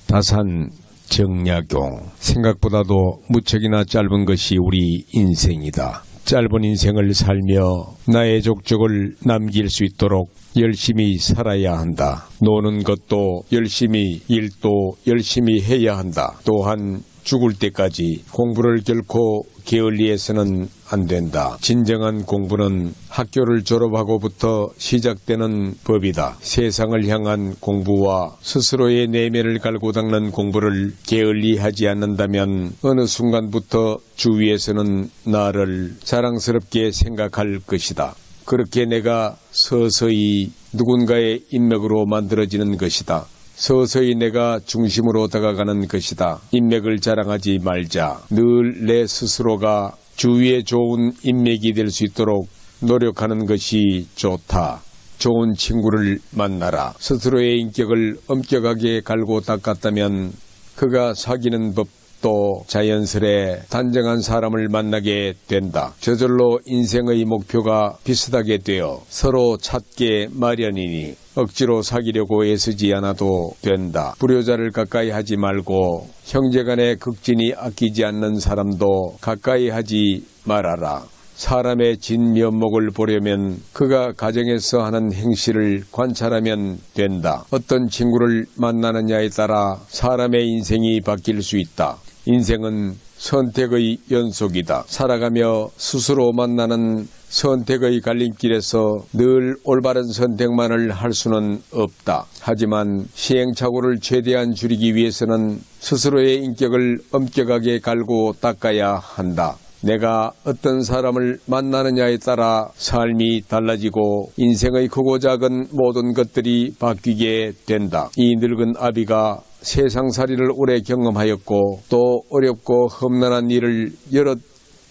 다산 정약용. 생각보다도 무척이나 짧은 것이 우리 인생이다. 짧은 인생을 살며 나의 족적을 남길 수 있도록 열심히 살아야 한다. 노는 것도 열심히, 일도 열심히 해야 한다. 또한 죽을 때까지 공부를 결코 게을리해서는 안 된다. 진정한 공부는 학교를 졸업하고부터 시작되는 법이다. 세상을 향한 공부와 스스로의 내면을 갈고 닦는 공부를 게을리하지 않는다면 어느 순간부터 주위에서는 나를 자랑스럽게 생각할 것이다. 그렇게 내가 서서히 누군가의 인맥으로 만들어지는 것이다. 서서히 내가 중심으로 다가가는 것이다. 인맥을 자랑하지 말자. 늘 내 스스로가 주위에 좋은 인맥이 될 수 있도록 노력하는 것이 좋다. 좋은 친구를 만나라. 스스로의 인격을 엄격하게 갈고 닦았다면 그가 사귀는 법도 자연스레 단정한 사람을 만나게 된다. 저절로 인생의 목표가 비슷하게 되어 서로 찾게 마련이니 억지로 사귀려고 애쓰지 않아도 된다. 불효자를 가까이 하지 말고 형제간의 극진이 아끼지 않는 사람도 가까이 하지 말아라. 사람의 진면목을 보려면 그가 가정에서 하는 행실을 관찰하면 된다. 어떤 친구를 만나느냐에 따라 사람의 인생이 바뀔 수 있다. 인생은 선택의 연속이다. 살아가며 스스로 만나는 선택의 갈림길에서 늘 올바른 선택만을 할 수는 없다. 하지만 시행착오를 최대한 줄이기 위해서는 스스로의 인격을 엄격하게 갈고 닦아야 한다. 내가 어떤 사람을 만나느냐에 따라 삶이 달라지고 인생의 크고 작은 모든 것들이 바뀌게 된다. 이 늙은 아비가 세상살이를 오래 경험하였고 또 어렵고 험난한 일을 여럿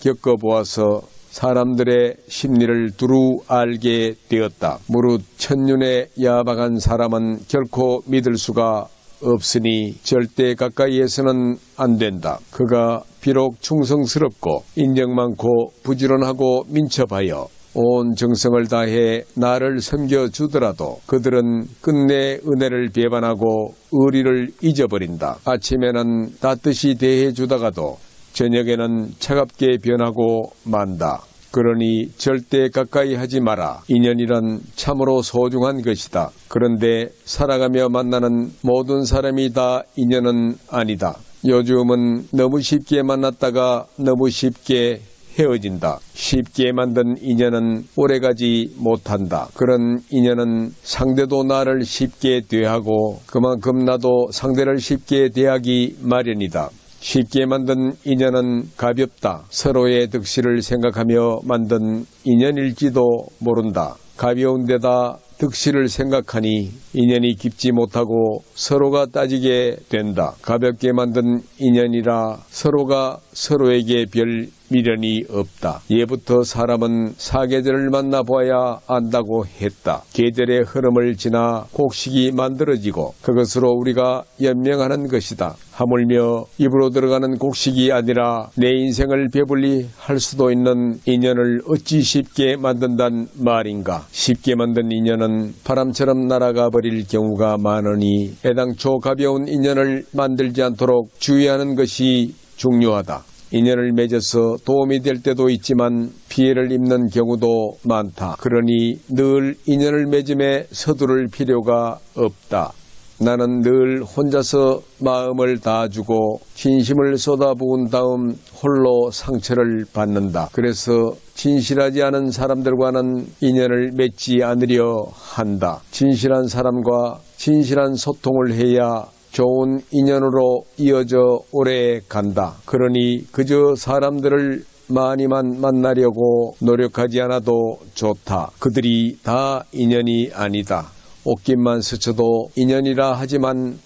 겪어보아서 사람들의 심리를 두루 알게 되었다. 무릇 천년의 야박한 사람은 결코 믿을 수가 없으니 절대 가까이에서는 안 된다. 그가 비록 충성스럽고 인정 많고 부지런하고 민첩하여 온 정성을 다해 나를 섬겨주더라도 그들은 끝내 은혜를 배반하고 의리를 잊어버린다. 아침에는 따뜻이 대해주다가도 저녁에는 차갑게 변하고 만다. 그러니 절대 가까이 하지 마라. 인연이란 참으로 소중한 것이다. 그런데 살아가며 만나는 모든 사람이 다 인연은 아니다. 요즘은 너무 쉽게 만났다가 너무 쉽게 헤어진다. 쉽게 만든 인연은 오래가지 못한다. 그런 인연은 상대도 나를 쉽게 대하고 그만큼 나도 상대를 쉽게 대하기 마련이다. 쉽게 만든 인연은 가볍다. 서로의 득실을 생각하며 만든 인연일지도 모른다. 가벼운 데다 득실을 생각하니 인연이 깊지 못하고 서로가 따지게 된다. 가볍게 만든 인연이라 서로가 서로에게 별 미련이 없다. 예부터 사람은 사계절을 만나봐야 안다고 했다. 계절의 흐름을 지나 곡식이 만들어지고 그것으로 우리가 연명하는 것이다. 하물며 입으로 들어가는 곡식이 아니라 내 인생을 배불리 할 수도 있는 인연을 어찌 쉽게 만든단 말인가. 쉽게 만든 인연은 바람처럼 날아가 버릴 경우가 많으니 애당초 가벼운 인연을 만들지 않도록 주의하는 것이 중요하다. 인연을 맺어서 도움이 될 때도 있지만 피해를 입는 경우도 많다. 그러니 늘 인연을 맺음에 서두를 필요가 없다. 나는 늘 혼자서 마음을 다주고 진심을 쏟아부은 다음 홀로 상처를 받는다. 그래서 진실하지 않은 사람들과는 인연을 맺지 않으려 한다. 진실한 사람과 진실한 소통을 해야 좋은 인연으로 이어져 오래 간다. 그러니 그저 사람들을 많이만 만나려고 노력하지 않아도 좋다. 그들이 다 인연이 아니다. 옷깃만 스쳐도 인연이라 하지만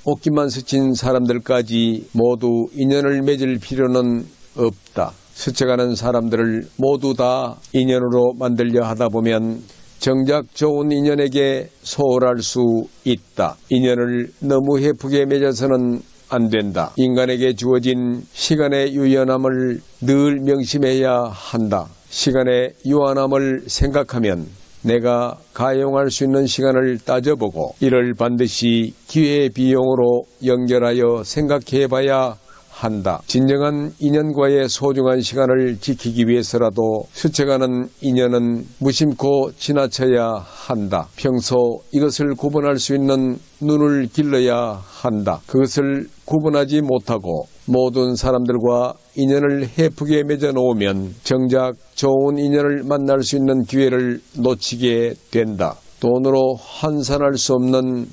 옷깃만 스친 사람들까지 모두 인연을 맺을 필요는 없다. 스쳐가는 사람들을 모두 다 인연으로 만들려 하다 보면 정작 좋은 인연에게 소홀할 수 있다. 인연을 너무 헤프게 맺어서는 안 된다. 인간에게 주어진 시간의 유연함을 늘 명심해야 한다. 시간의 유한함을 생각하면 내가 가용할 수 있는 시간을 따져보고 이를 반드시 기회 비용으로 연결하여 생각해봐야 한다. 진정한 인연과의 소중한 시간을 지키기 위해서라도 스쳐가는 인연은 무심코 지나쳐야 한다. 평소 이것을 구분할 수 있는 눈을 길러야 한다. 그것을 구분하지 못하고 모든 사람들과 인연을 헤프게 맺어놓으면 정작 좋은 인연을 만날 수 있는 기회를 놓치게 된다. 돈으로 환산할 수 없는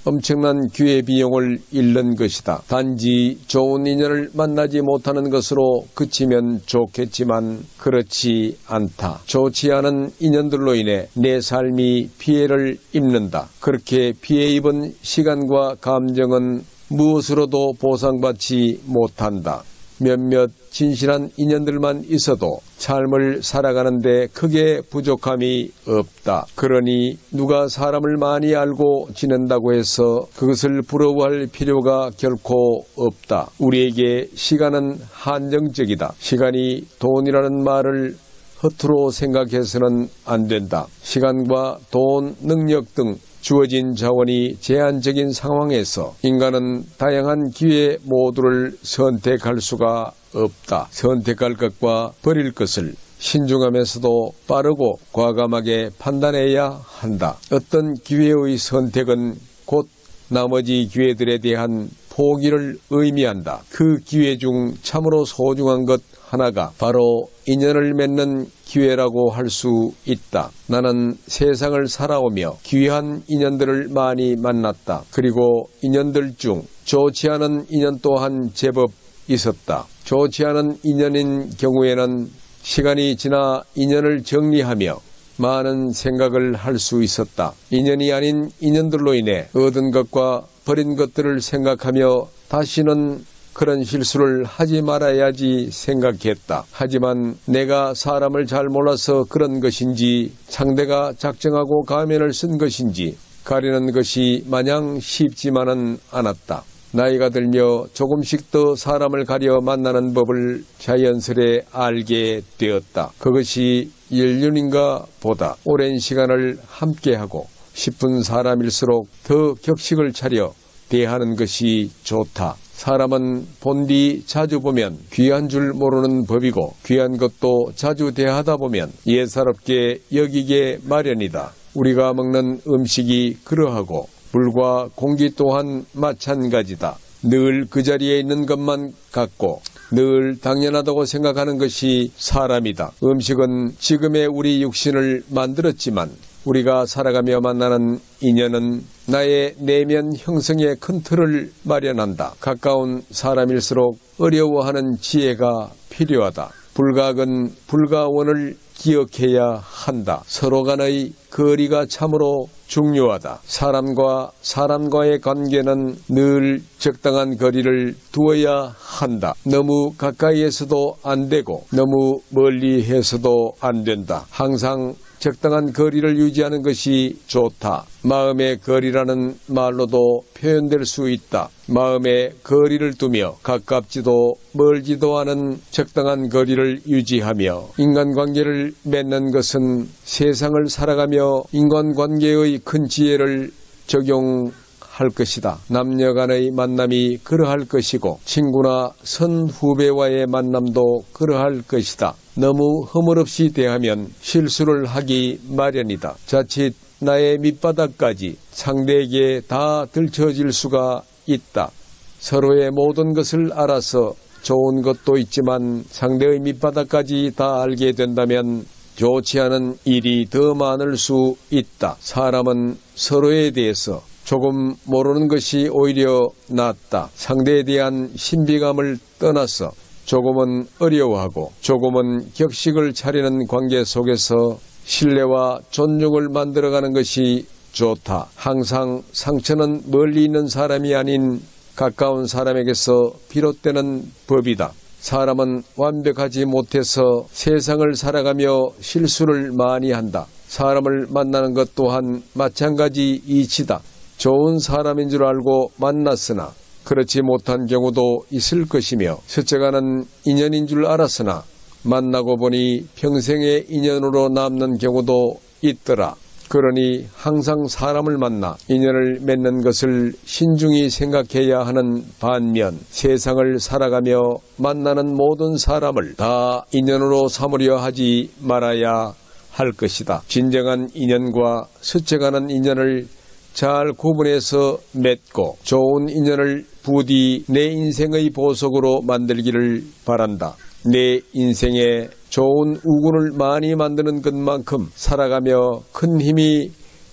엄청난 기회 비용을 잃는 것이다. 단지 좋은 인연을 만나지 못하는 것으로 그치면 좋겠지만 그렇지 않다. 좋지 않은 인연들로 인해 내 삶이 피해를 입는다. 그렇게 피해 입은 시간과 감정은 무엇으로도 보상받지 못한다. 몇몇 진실한 인연들만 있어도 삶을 살아가는데 크게 부족함이 없다. 그러니 누가 사람을 많이 알고 지낸다고 해서 그것을 부러워할 필요가 결코 없다. 우리에게 시간은 한정적이다. 시간이 돈이라는 말을 허투루 생각해서는 안 된다. 시간과 돈, 능력 등 주어진 자원이 제한적인 상황에서 인간은 다양한 기회 모두를 선택할 수가 없다. 선택할 것과 버릴 것을 신중하면서도 빠르고 과감하게 판단해야 한다. 어떤 기회의 선택은 곧 나머지 기회들에 대한 포기를 의미한다. 그 기회 중 참으로 소중한 것 하나가 바로 인연을 맺는 기회라고 할 수 있다. 나는 세상을 살아오며 귀한 인연들을 많이 만났다. 그리고 인연들 중 좋지 않은 인연 또한 제법 있었다. 좋지 않은 인연인 경우에는 시간이 지나 인연을 정리하며 많은 생각을 할 수 있었다. 인연이 아닌 인연들로 인해 얻은 것과 버린 것들을 생각하며 다시는 그런 실수를 하지 말아야지 생각했다. 하지만 내가 사람을 잘 몰라서 그런 것인지 상대가 작정하고 가면을 쓴 것인지 가리는 것이 마냥 쉽지만은 않았다. 나이가 들며 조금씩 더 사람을 가려 만나는 법을 자연스레 알게 되었다. 그것이 연륜인가 보다. 오랜 시간을 함께하고 싶은 사람일수록 더 격식을 차려 대하는 것이 좋다. 사람은 본디 자주 보면 귀한 줄 모르는 법이고 귀한 것도 자주 대하다 보면 예사롭게 여기게 마련이다. 우리가 먹는 음식이 그러하고 물과 공기 또한 마찬가지다. 늘 그 자리에 있는 것만 같고 늘 당연하다고 생각하는 것이 사람이다. 음식은 지금의 우리 육신을 만들었지만 우리가 살아가며 만나는 인연은 나의 내면 형성에 큰 틀을 마련한다. 가까운 사람일수록 어려워하는 지혜가 필요하다. 불가근 불가원을 기억해야 한다. 서로 간의 거리가 참으로 중요하다. 사람과 사람과의 관계는 늘 적당한 거리를 두어야 한다. 너무 가까이에서도 안 되고 너무 멀리해서도 안 된다. 항상 적당한 거리를 유지하는 것이 좋다. 마음의 거리라는 말로도 표현될 수 있다. 마음의 거리를 두며 가깝지도 멀지도 않은 적당한 거리를 유지하며 인간관계를 맺는 것은 세상을 살아가며 인간관계의 큰 지혜를 적용할 것이다. 남녀 간의 만남이 그러할 것이고 친구나 선후배와의 만남도 그러할 것이다. 너무 허물없이 대하면 실수를 하기 마련이다. 자칫 나의 밑바닥까지 상대에게 다 들춰질 수가 있다. 서로의 모든 것을 알아서 좋은 것도 있지만 상대의 밑바닥까지 다 알게 된다면 좋지 않은 일이 더 많을 수 있다. 사람은 서로에 대해서 조금 모르는 것이 오히려 낫다. 상대에 대한 신비감을 떠나서 조금은 어려워하고 조금은 격식을 차리는 관계 속에서 신뢰와 존중을 만들어가는 것이 좋다. 항상 상처는 멀리 있는 사람이 아닌 가까운 사람에게서 비롯되는 법이다. 사람은 완벽하지 못해서 세상을 살아가며 실수를 많이 한다. 사람을 만나는 것 또한 마찬가지 이치다. 좋은 사람인 줄 알고 만났으나 그렇지 못한 경우도 있을 것이며 스쳐가는 인연인 줄 알았으나 만나고 보니 평생의 인연으로 남는 경우도 있더라. 그러니 항상 사람을 만나 인연을 맺는 것을 신중히 생각해야 하는 반면 세상을 살아가며 만나는 모든 사람을 다 인연으로 삼으려 하지 말아야 할 것이다. 진정한 인연과 스쳐가는 인연을 잘 구분해서 맺고 좋은 인연을 부디 내 인생의 보석으로 만들기를 바란다. 내 인생에 좋은 우군을 많이 만드는 것만큼 살아가며 큰 힘이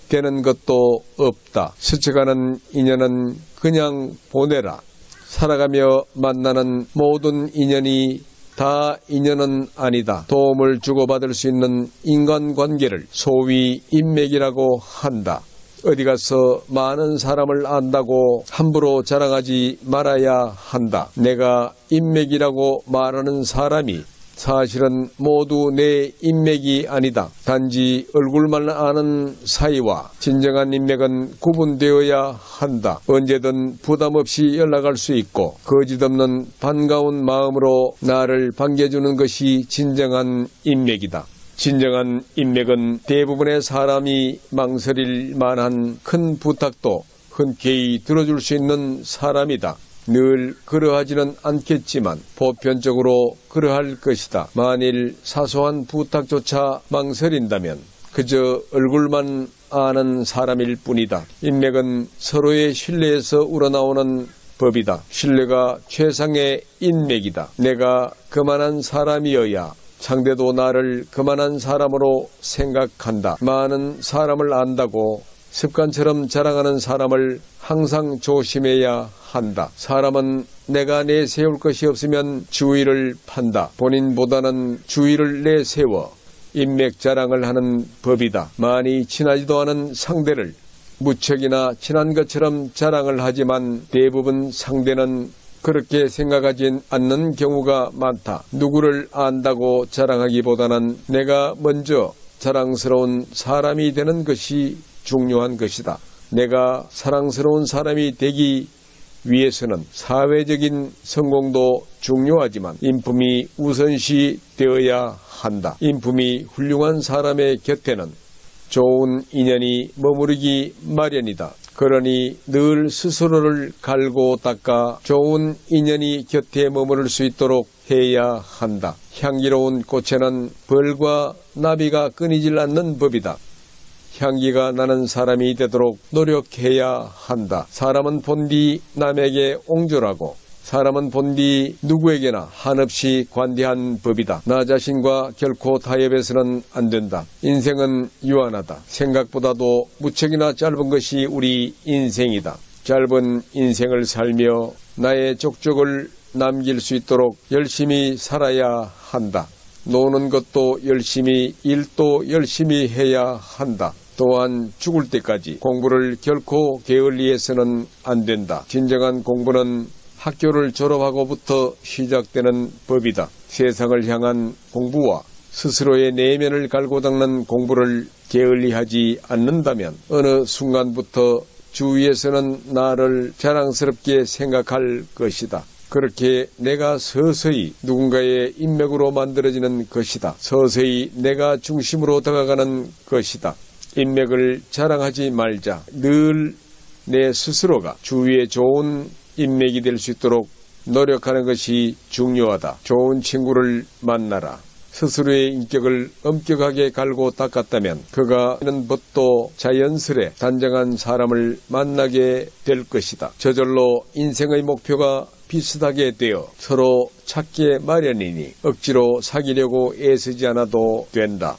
되는 것도 없다. 스쳐가는 인연은 그냥 보내라. 살아가며 만나는 모든 인연이 다 인연은 아니다. 도움을 주고받을 수 있는 인간관계를 소위 인맥이라고 한다. 어디 가서 많은 사람을 안다고 함부로 자랑하지 말아야 한다. 내가 인맥이라고 말하는 사람이 사실은 모두 내 인맥이 아니다. 단지 얼굴만 아는 사이와 진정한 인맥은 구분되어야 한다. 언제든 부담 없이 연락할 수 있고 거짓 없는 반가운 마음으로 나를 반겨주는 것이 진정한 인맥이다. 진정한 인맥은 대부분의 사람이 망설일 만한 큰 부탁도 흔쾌히 들어줄 수 있는 사람이다. 늘 그러하지는 않겠지만 보편적으로 그러할 것이다. 만일 사소한 부탁조차 망설인다면 그저 얼굴만 아는 사람일 뿐이다. 인맥은 서로의 신뢰에서 우러나오는 법이다. 신뢰가 최상의 인맥이다. 내가 그만한 사람이어야 상대도 나를 그만한 사람으로 생각한다. 많은 사람을 안다고 습관처럼 자랑하는 사람을 항상 조심해야 한다. 사람은 내가 내세울 것이 없으면 주의를 판다. 본인보다는 주의를 내세워 인맥 자랑을 하는 법이다. 많이 친하지도 않은 상대를 무척이나 친한 것처럼 자랑을 하지만 대부분 상대는 그렇게 생각하지 않는 경우가 많다. 누구를 안다고 자랑하기보다는 내가 먼저 자랑스러운 사람이 되는 것이 중요한 것이다. 내가 사랑스러운 사람이 되기 위해서는 사회적인 성공도 중요하지만 인품이 우선시 되어야 한다. 인품이 훌륭한 사람의 곁에는 좋은 인연이 머무르기 마련이다. 그러니 늘 스스로를 갈고 닦아 좋은 인연이 곁에 머무를 수 있도록 해야 한다. 향기로운 꽃에는 벌과 나비가 끊이질 않는 법이다. 향기가 나는 사람이 되도록 노력해야 한다. 사람은 본디 남에게 옹졸하고 사람은 본디 누구에게나 한없이 관대한 법이다. 나 자신과 결코 타협해서는 안 된다. 인생은 유한하다. 생각보다도 무척이나 짧은 것이 우리 인생이다. 짧은 인생을 살며 나의 족적을 남길 수 있도록 열심히 살아야 한다. 노는 것도 열심히, 일도 열심히 해야 한다. 또한 죽을 때까지 공부를 결코 게을리해서는 안 된다. 진정한 공부는 학교를 졸업하고부터 시작되는 법이다. 세상을 향한 공부와 스스로의 내면을 갈고 닦는 공부를 게을리하지 않는다면 어느 순간부터 주위에서는 나를 자랑스럽게 생각할 것이다. 그렇게 내가 서서히 누군가의 인맥으로 만들어지는 것이다. 서서히 내가 중심으로 다가가는 것이다. 인맥을 자랑하지 말자. 늘 내 스스로가 주위에 좋은 인맥이 될 수 있도록 노력하는 것이 중요하다. 좋은 친구를 만나라. 스스로의 인격을 엄격하게 갈고 닦았다면 그가 하는 법도 자연스레 단정한 사람을 만나게 될 것이다. 저절로 인생의 목표가 비슷하게 되어 서로 찾게 마련이니 억지로 사귀려고 애쓰지 않아도 된다.